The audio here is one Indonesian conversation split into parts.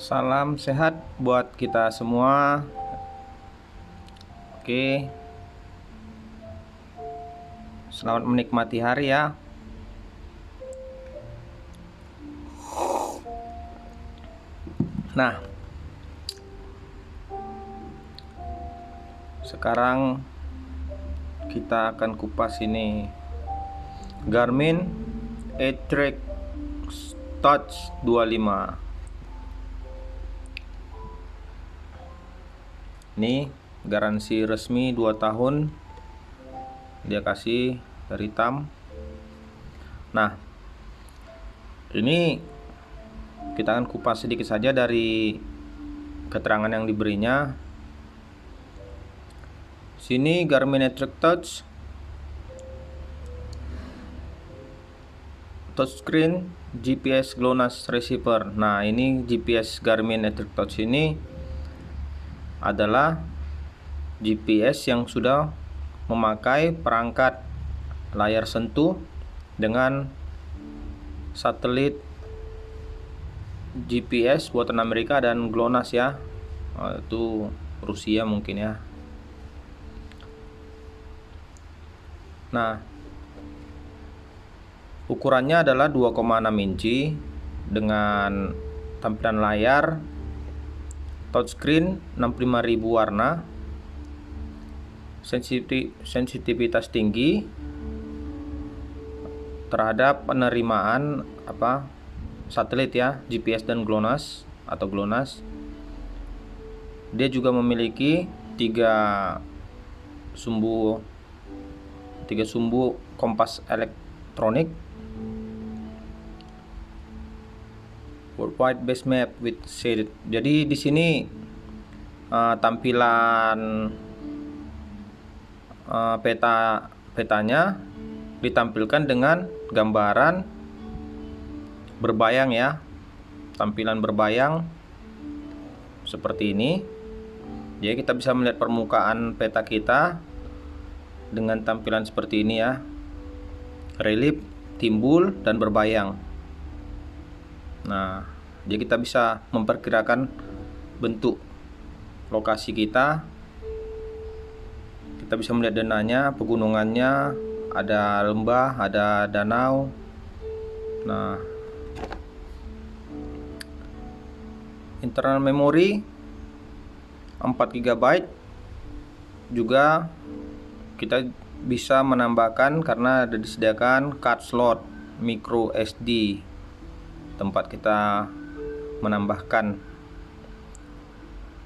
Salam sehat buat kita semua. Oke, selamat menikmati hari ya. Nah, sekarang kita akan kupas ini Garmin A-Track Touch 25. Ini garansi resmi 2 tahun dia kasih dari TAM. Nah, ini kita akan kupas sedikit saja dari keterangan yang diberinya. Sini Garmin A-Track touchscreen GPS GLONASS receiver. Nah, ini GPS Garmin A-Track Touch ini adalah GPS yang sudah memakai perangkat layar sentuh dengan satelit GPS buatan Amerika dan GLONASS ya. Itu Rusia mungkin ya. Nah, ukurannya adalah 2,6 inci dengan tampilan layar touchscreen 65.000 warna, sensitivitas tinggi terhadap penerimaan satelit ya, GPS dan GLONASS atau GLONASS. Dia juga memiliki tiga sumbu kompas elektronik, worldwide base map with shaded. Jadi di sini tampilan petanya ditampilkan dengan gambaran berbayang ya, tampilan berbayang seperti ini. Jadi kita bisa melihat permukaan peta kita dengan tampilan seperti ini ya, relief, timbul, dan berbayang. Nah, jadi kita bisa memperkirakan bentuk lokasi kita. Kita bisa melihat dananya, pegunungannya, ada lembah, ada danau. Nah, internal memori 4 GB juga kita bisa menambahkan karena ada disediakan card slot micro SD, tempat kita menambahkan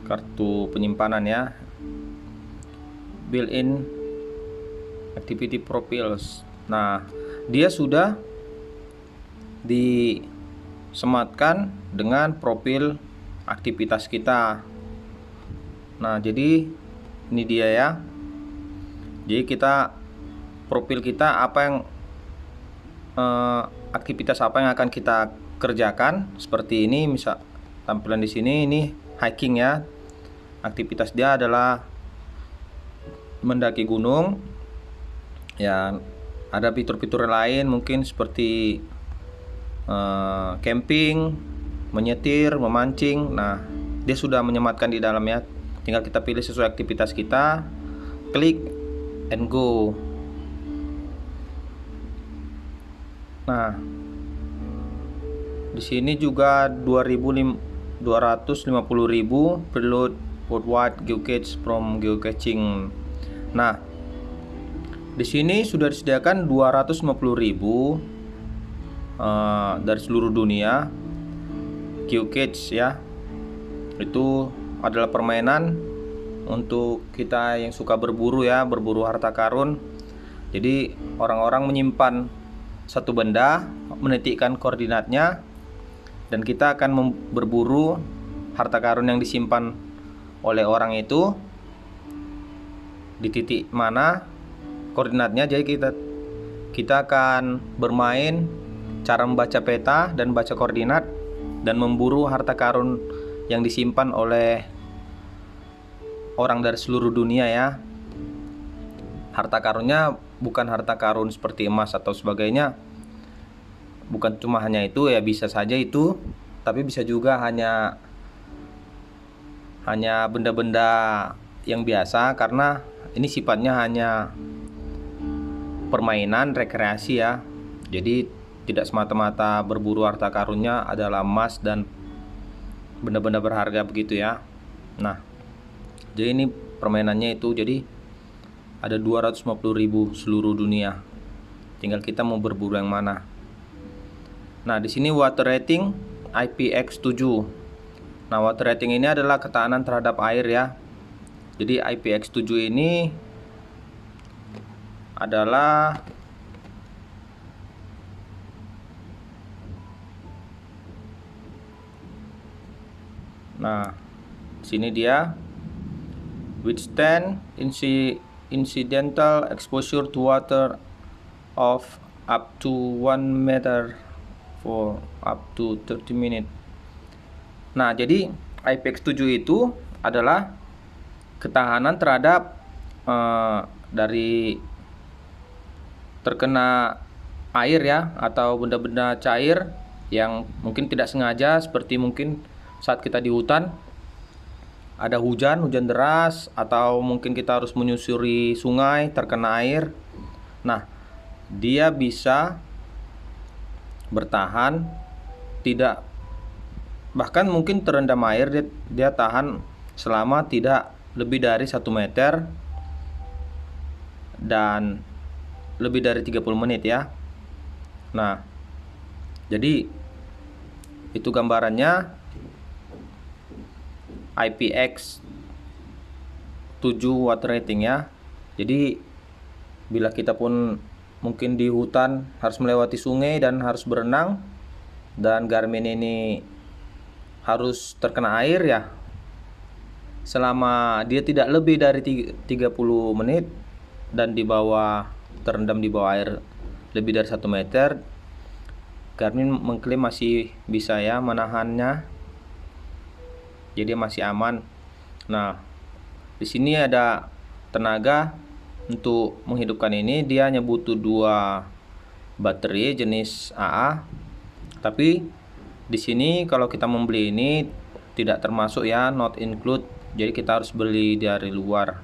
kartu penyimpanan ya. Built-in activity profiles. Nah, dia sudah disematkan dengan profil aktivitas kita. Nah, jadi ini dia ya. Jadi profil kita apa yang aktivitas apa yang akan kita kerjakan seperti ini. Misal tampilan di sini ini hiking ya. Aktivitas dia adalah mendaki gunung. Ya, ada fitur-fitur lain mungkin seperti camping, menyetir, memancing. Nah, dia sudah menyematkan di dalam ya. Tinggal kita pilih sesuai aktivitas kita, klik and go. Nah, di sini juga 250.000 preload worldwide geocache from geocaching. Nah, di sini sudah disediakan 250.000 dari seluruh dunia geocache ya. Itu adalah permainan untuk kita yang suka berburu ya, berburu harta karun. Jadi orang-orang menyimpan satu benda, menitikkan koordinatnya, dan kita akan berburu harta karun yang disimpan oleh orang itu di titik mana koordinatnya. Jadi kita akan bermain cara membaca peta dan baca koordinat dan memburu harta karun yang disimpan oleh orang dari seluruh dunia ya. Harta karunnya bukan harta karun seperti emas atau sebagainya, bukan cuma hanya itu ya, bisa saja itu, tapi bisa juga hanya hanya benda-benda yang biasa, karena ini sifatnya hanya permainan rekreasi ya. Jadi tidak semata-mata berburu harta karunnya adalah emas dan benda-benda berharga begitu ya. Nah, jadi ini permainannya itu, jadi ada 250.000 seluruh dunia. Tinggal kita mau berburu yang mana. Nah, di sini water rating IPX7. Nah, water rating ini adalah ketahanan terhadap air ya. Jadi IPX7 ini adalah sini dia withstand incidental exposure to water of up to 1 meter for up to 30 minutes. Nah, jadi IPX7 itu adalah ketahanan terhadap dari terkena air ya, atau benda-benda cair yang mungkin tidak sengaja, seperti mungkin saat kita di hutan ada hujan deras, atau mungkin kita harus menyusuri sungai terkena air. Nah, dia bisa bertahan, tidak, bahkan mungkin terendam air, dia tahan selama tidak lebih dari 1 meter dan lebih dari 30 menit ya. Nah, jadi itu gambarannya IPX7 water rating ya. Jadi bila kita pun mungkin di hutan harus melewati sungai dan harus berenang, dan Garmin ini harus terkena air ya, selama dia tidak lebih dari 30 menit dan terendam di bawah air lebih dari 1 meter, Garmin mengklaim masih bisa ya menahannya. Jadi masih aman. Nah, di sini ada tenaga untuk menghidupkan ini. Dia hanya butuh 2 baterai jenis AA. Tapi di sini kalau kita membeli ini tidak termasuk ya, not include. Jadi kita harus beli dari luar.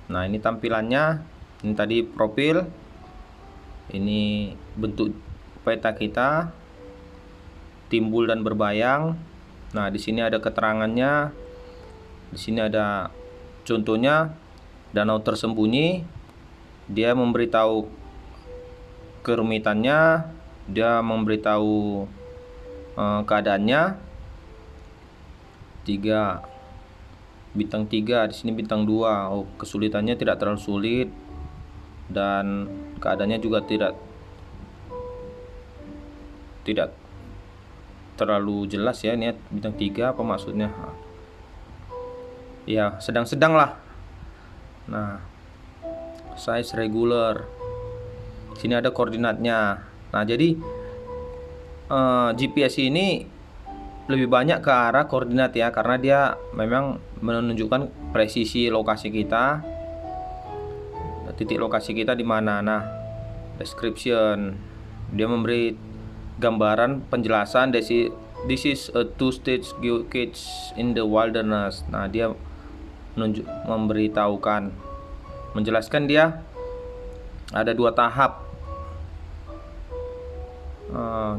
Nah, ini tampilannya. Ini tadi profil. Ini bentuk peta kita, timbul dan berbayang. Nah, di sini ada keterangannya. Di sini ada contohnya, danau tersembunyi. Dia memberitahu kerumitannya, dia memberitahu keadaannya. 3 bintang 3, di sini bintang 2. Oh, kesulitannya tidak terlalu sulit dan keadaannya juga tidak terlalu jelas ya. Ini bintang 3 apa maksudnya? Ya, sedang-sedang lah. Nah, size regular. Sini ada koordinatnya. Nah, jadi GPS ini lebih banyak ke arah koordinat ya, karena dia memang menunjukkan presisi lokasi kita, titik lokasi kita di mana. Nah, description, dia memberi gambaran penjelasan. This is a 2-stage geocache in the wilderness. Nah, dia memberitahukan, menjelaskan dia ada 2 tahap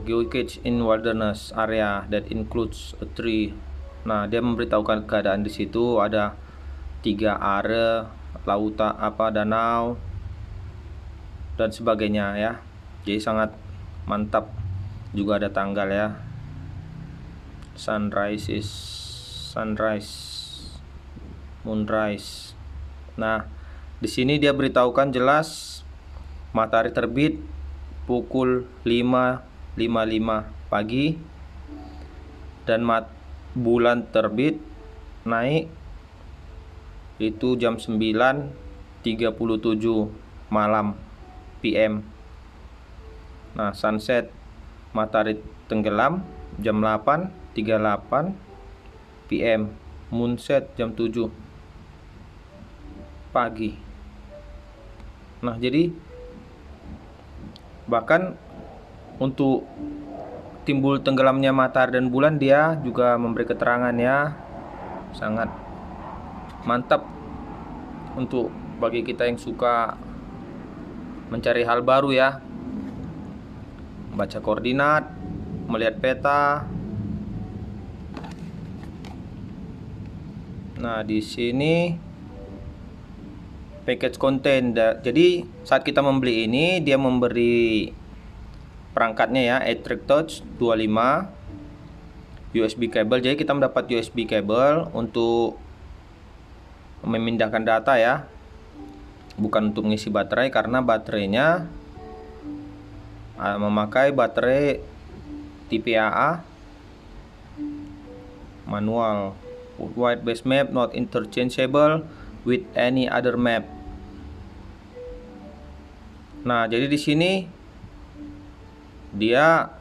geocache in wilderness area that includes a tree. Nah, dia memberitahukan keadaan di situ ada 3 area, lautan danau dan sebagainya ya. Jadi sangat mantap. Juga ada tanggal ya. Sunrise, moonrise. Nah, di sini dia beritahukan jelas matahari terbit pukul 5.55 pagi dan bulan terbit naik itu jam 9.37 malam PM. Nah, sunset, matahari tenggelam jam 8.38 PM. Moonset jam 7 pagi. Nah, jadi bahkan untuk timbul tenggelamnya matahari dan bulan, dia juga memberi keterangan ya. Sangat mantap untuk bagi kita yang suka mencari hal baru ya, baca koordinat, melihat peta. Nah, di sini package content. Jadi saat kita membeli ini, dia memberi perangkatnya ya, Ethernet Touch 25, USB kabel. Jadi kita mendapat USB kabel untuk memindahkan data ya, bukan untuk mengisi baterai, karena baterainya memakai baterai tipe AA manual. Worldwide base map not interchangeable with any other map. Nah, jadi di sini dia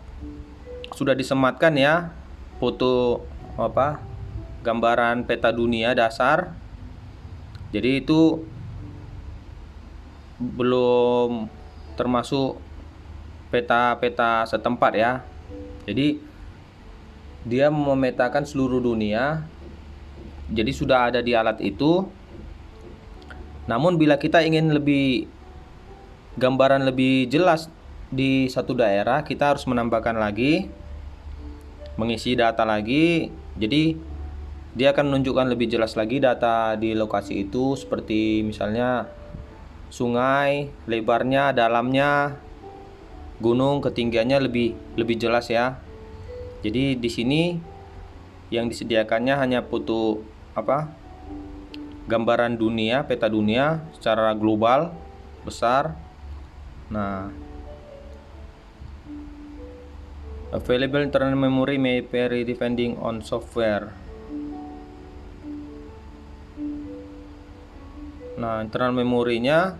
sudah disematkan ya foto gambaran peta dunia dasar. Jadi itu belum termasuk peta-peta setempat ya. Jadi dia memetakan seluruh dunia. Jadi sudah ada di alat itu. Namun bila kita ingin gambaran lebih jelas di satu daerah, kita harus menambahkan lagi, mengisi data lagi. Jadi dia akan menunjukkan lebih jelas lagi data di lokasi itu, seperti misalnya sungai, lebarnya, dalamnya, gunung, ketinggiannya lebih jelas ya. Jadi di sini yang disediakannya hanya foto gambaran dunia, peta dunia secara global besar. Nah, available internal memory may vary depending on software. Nah, internal memorinya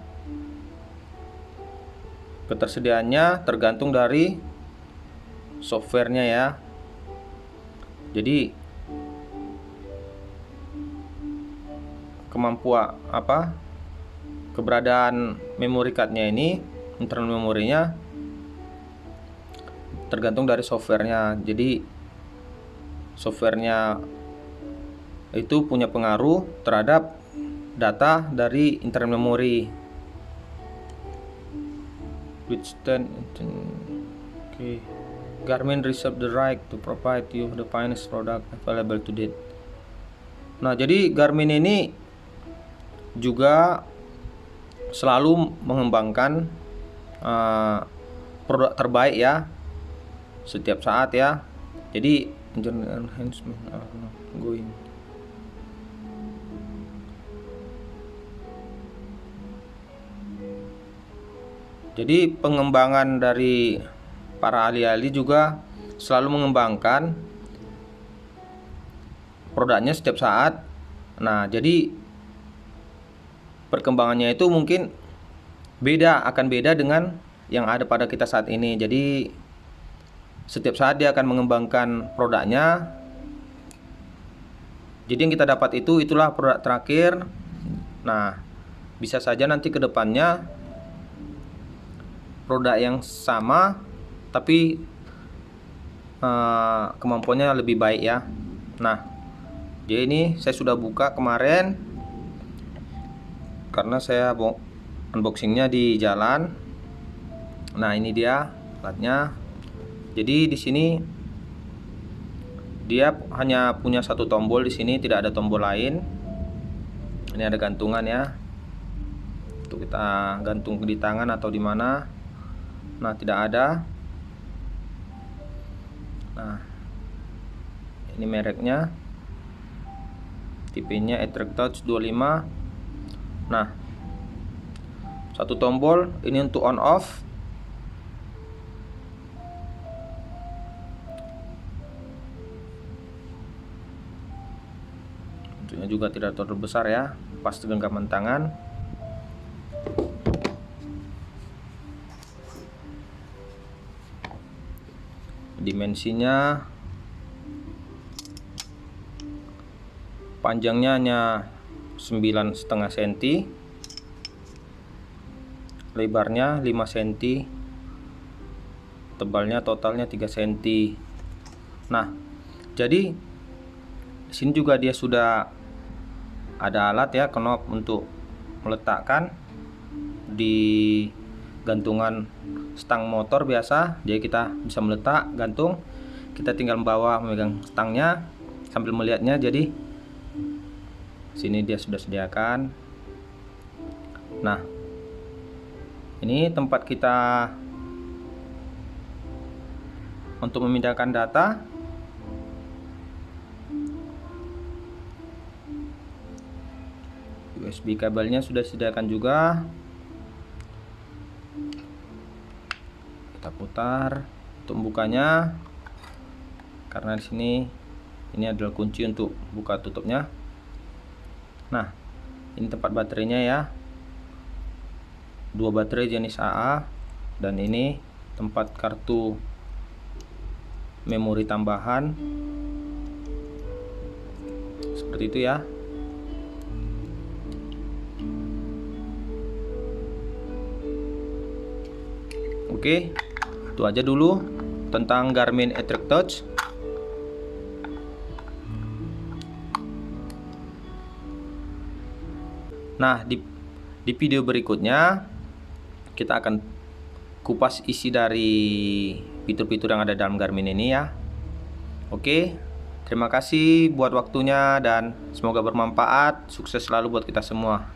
ketersediaannya tergantung dari softwarenya ya. Jadi kemampuan keberadaan memory cardnya ini, internal memorinya tergantung dari softwarenya. Jadi softwarenya itu punya pengaruh terhadap data dari internal memory. Okay. Garmin reserve the right to provide you the finest product available to date. Nah, jadi Garmin ini juga selalu mengembangkan produk terbaik ya, setiap saat ya. Jadi enhancement going. Jadi pengembangan dari para ahli-ahli juga selalu mengembangkan produknya setiap saat. Nah, jadi perkembangannya itu mungkin akan beda dengan yang ada pada kita saat ini. Jadi setiap saat dia akan mengembangkan produknya. Jadi yang kita dapat itulah produk terakhir. Nah, bisa saja nanti ke depannya produk yang sama tapi kemampuannya lebih baik ya. Nah, jadi ini saya sudah buka kemarin karena saya unboxingnya di jalan. Nah, ini dia alatnya. Jadi di sini dia hanya punya satu tombol, di sini tidak ada tombol lain. Ini ada gantungan ya, untuk kita gantung di tangan atau di mana. Nah, tidak ada. Nah, ini mereknya, tipenya Ethernet Touch 25. Nah, satu tombol ini untuk on off. Bentuknya juga tidak terlalu besar ya, pas genggaman tangan. Dimensinya panjangnya hanya 9,5 cm, lebarnya 5 cm, tebalnya totalnya 3 cm. Nah, jadi di sini juga dia sudah ada alat ya, knob untuk meletakkan di gantungan stang motor biasa. Jadi kita bisa meletak gantung, kita tinggal membawa memegang stangnya sambil melihatnya. Jadi sini dia sudah sediakan. Nah, ini tempat kita untuk memindahkan data. USB kabelnya sudah disediakan juga. Kita putar untuk membukanya, karena di sini ini adalah kunci untuk buka tutupnya. Nah, ini tempat baterainya ya, 2 baterai jenis AA, dan ini tempat kartu memori tambahan seperti itu ya. Oke, itu aja dulu tentang Garmin E-Track Touch. Nah, di video berikutnya kita akan kupas isi dari fitur-fitur yang ada dalam Garmin ini ya. Oke, terima kasih buat waktunya dan semoga bermanfaat. Sukses selalu buat kita semua.